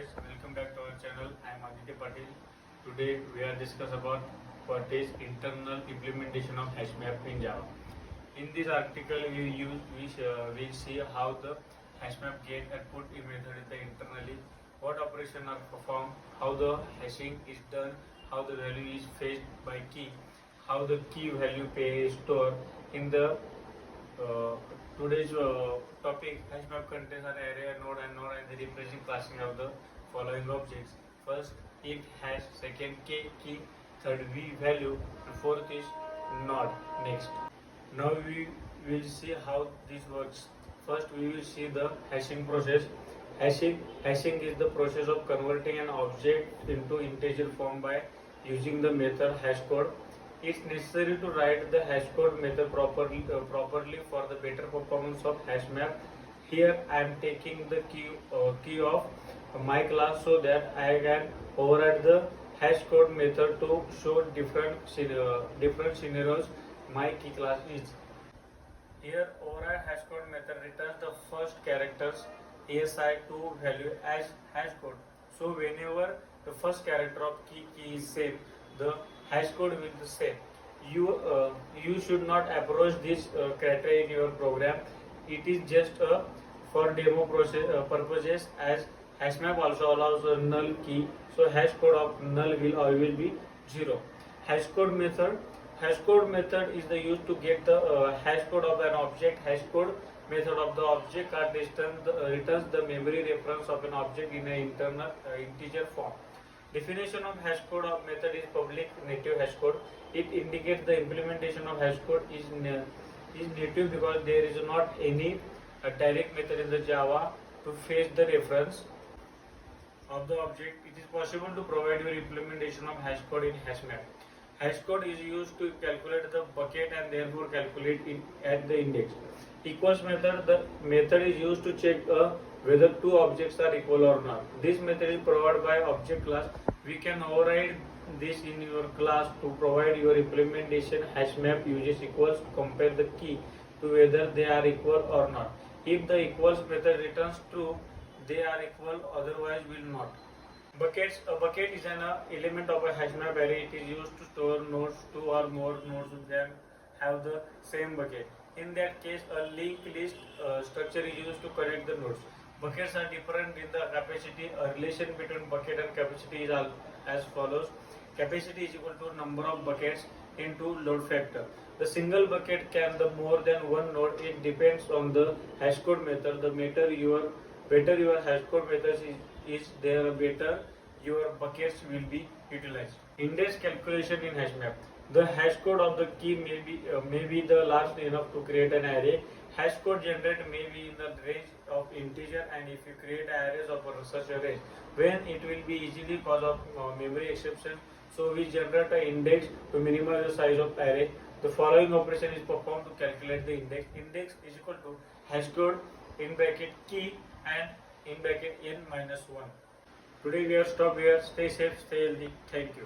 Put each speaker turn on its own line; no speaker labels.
guys, welcome back to our channel. I am Aditya Patil. Today we are discuss about what is internal implementation of HashMap in Java. In this article we see how the HashMap get and put in method is internally, what operation are performed, how the hashing is done, how the value is fetched by key, how the key value pay is stored in the uh, today's topic. HashMap contains an array, node and the representing classing of the following objects. First it hash, second key, third value, and fourth is node. Next, now we will see how this works. First we will see the hashing process. Hashing is the process of converting an object into integer form by using the method hashcode. It's necessary to write the hashcode method properly for the better performance of HashMap. Here I am taking the key of my class so that I can override the hashcode method to show different scenarios my key class is. Here override hashcode method returns the first characters ASI2 value as hashcode. So whenever the first character of key is same, the hashcode will be same. You should not approach this criteria in your program. It is just for demo purposes, as HashMap also allows a null key. So hashcode of null will always be 0. Hashcode method is the used to get the hashcode of an object. Hashcode method of the object returns the memory reference of an object in an internal integer form. Definition of hashcode of method is public native hashcode. It indicates the implementation of hashcode is native because there is not any direct method in the Java to fetch the reference of the object. It is possible to provide your implementation of hashcode in HashMap. Hashcode is used to calculate the bucket and therefore calculate it at the index. Equals method, the method is used to check whether two objects are equal or not. This method is provided by object class. We can override this in your class to provide your implementation. HashMap uses equals to compare the key to whether they are equal or not. If the equals method returns true, they are equal, otherwise will not. Buckets. A bucket is an element of a HashMap array. It is used to store nodes. Two or more nodes can have the same bucket. In that case, a linked list structure is used to connect the nodes. Buckets are different in the capacity. A relation between bucket and capacity is as follows. Capacity is equal to number of buckets into load factor. The single bucket can the more than one node. It depends on the hashcode method. The better your hashcode method is there, better your buckets will be utilized. Index calculation in HashMap. The hashcode of the key may be the large enough to create an array. Hashcode generated may be in the range of integer, and if you create arrays of such a range, when it will be easily cause of memory exception. So we generate an index to minimize the size of array. The following operation is performed to calculate the index. Index is equal to hashcode in bracket key and in bracket n minus 1. Today we are stopped here. Stay safe, stay healthy. Thank you.